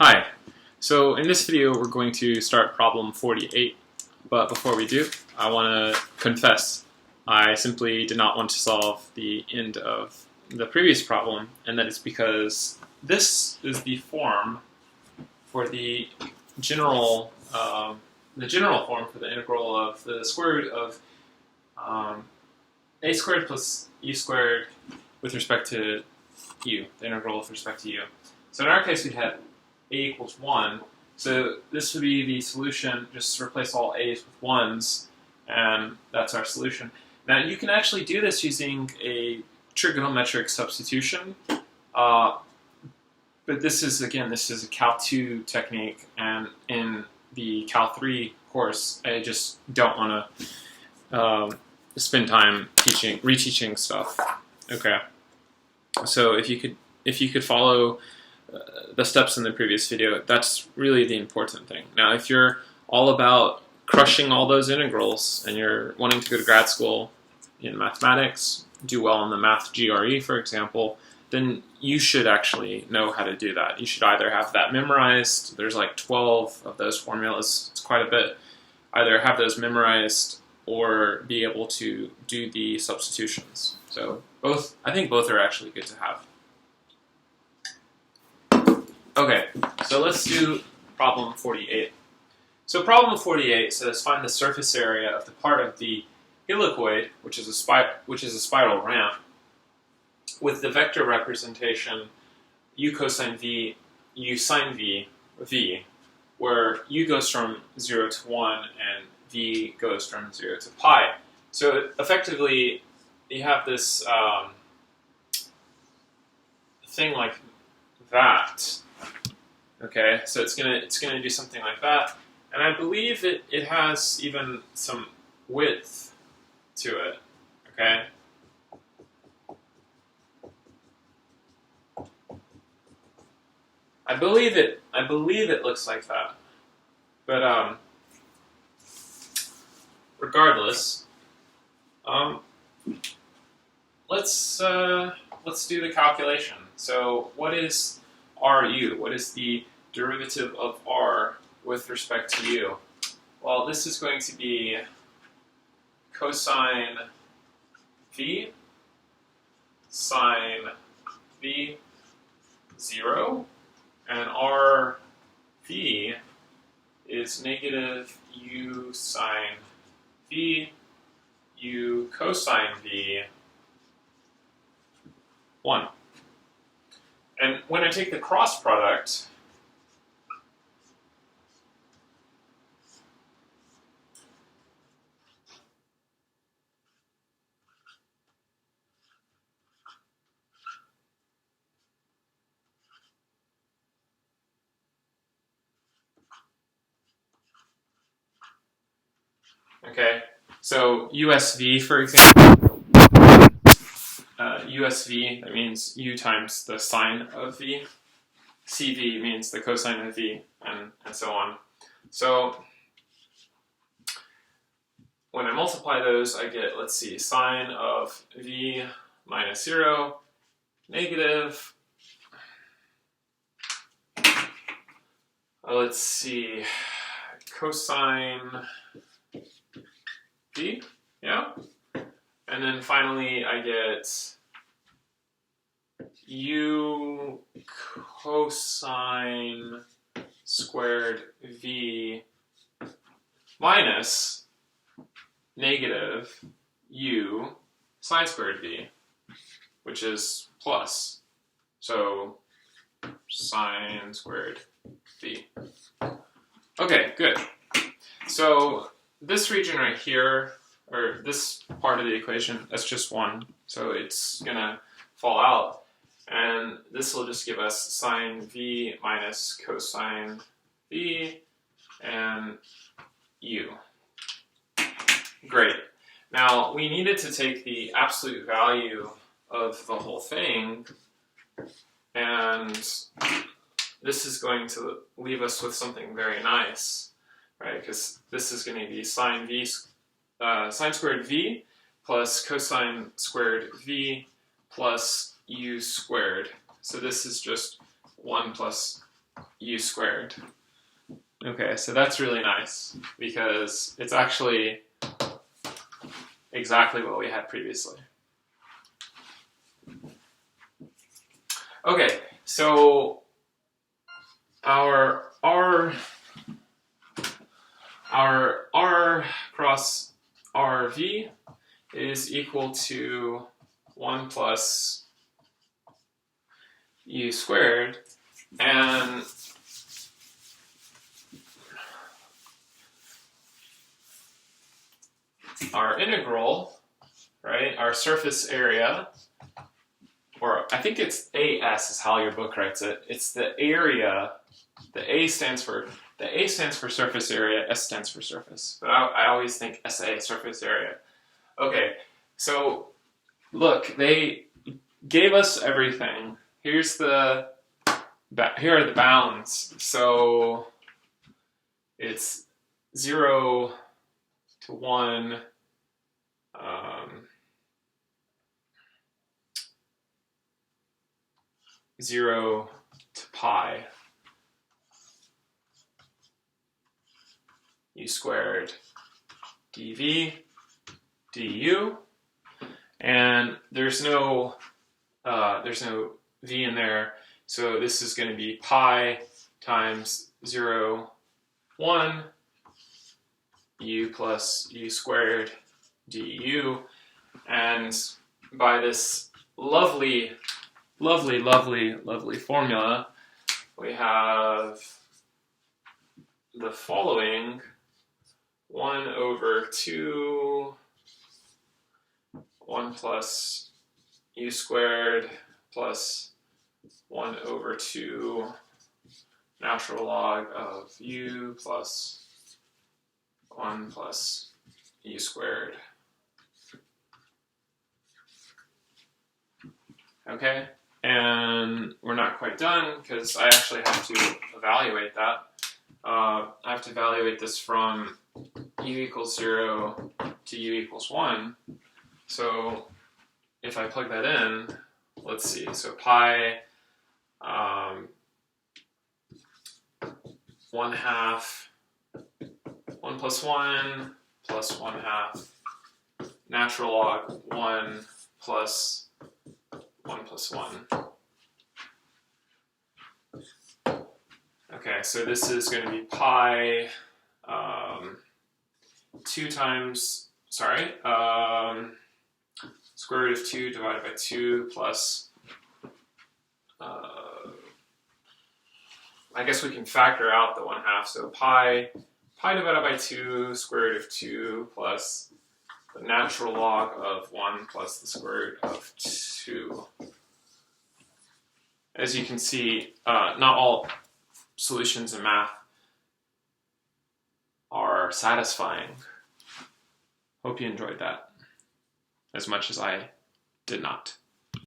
Hi, so in this video we're going to start problem 48, but before we do, I want to confess I simply did not want to solve the end of the previous problem, and that is because this is the form for the general form for the integral of the square root of a squared plus u squared with respect to u, the integral with respect to u. So in our case we had a equals 1, so this would be the solution. Just replace all a's with 1's, and that's our solution. Now you can actually do this using a trigonometric substitution, but this is a Cal 2 technique, and in the Cal 3 course I just don't want to spend time reteaching stuff. Okay, so if you could follow the steps in the previous video, that's really the important thing. Now, if you're all about crushing all those integrals and you're wanting to go to grad school in mathematics, do well in the math GRE, for example, then you should actually know how to do that. You should either have that memorized. There's like 12 of those formulas. It's quite a bit. Either have those memorized or be able to do the substitutions. So I think both are actually good to have. Okay, so let's do problem 48. So problem 48 says find the surface area of the part of the helicoid, which is a spiral ramp, with the vector representation u cosine v, u sine v, v, where u goes from 0 to 1 and v goes from 0 to pi. So effectively, you have this thing like that. Okay, so it's gonna do something like that, and I believe it has even some width to it. Okay. I believe it looks like that, but regardless, let's do the calculation. So what is RU? What is the derivative of R with respect to U? Well, this is going to be cosine V sine V 0, and RV is negative U sine V, U cosine V 1. And when I take the cross product, okay, so USV, for example, USV, that means U times the sine of V. CV means the cosine of V, and so on. So when I multiply those, I get, let's see, sine of V minus 0, negative, let's see, cosine V, yeah? And then finally I get U cosine squared V minus negative U sine squared V, which is plus. So sine squared V. Okay, good. So this region right here, or this part of the equation, that's just 1, so it's gonna fall out, and this will just give us sine V minus cosine V and U. Great. Now we needed to take the absolute value of the whole thing, and this is going to leave us with something very nice, right? Because this is going to be sine squared V plus cosine squared V plus U squared. So this is just 1 plus u squared. Okay, so that's really nice because it's actually exactly what we had previously. Okay, so our R cross RV is equal to 1 plus u squared, and our integral, right, our surface area, or I think it's AS is how your book writes it. It's the area. The A stands for surface area. S stands for surface. But I always think SA, surface area. Okay, so look, they gave us everything. Here are the bounds. So it's 0 to 1. 0 to pi u squared dv du, and there's no v in there, so this is going to be pi times 0, 1 u plus u squared du, and by this lovely formula, we have the following: 1 over 2, 1 plus u squared plus 1 over 2 natural log of u plus 1 plus u squared. Okay, and we're not quite done because I actually have to evaluate that. I have to evaluate this from u equals 0 to u equals 1. So if I plug that in, let's see. So pi 1/2 1 plus 1 plus 1/2 natural log 1 plus 1 plus 1. Okay, so this is going to be pi 2 times, square root of 2 divided by 2 plus, I guess we can factor out the 1/2, so pi divided by 2 square root of 2 plus the natural log of 1 plus the square root of 2. As you can see, not all solutions in math are satisfying. Hope you enjoyed that as much as I did not.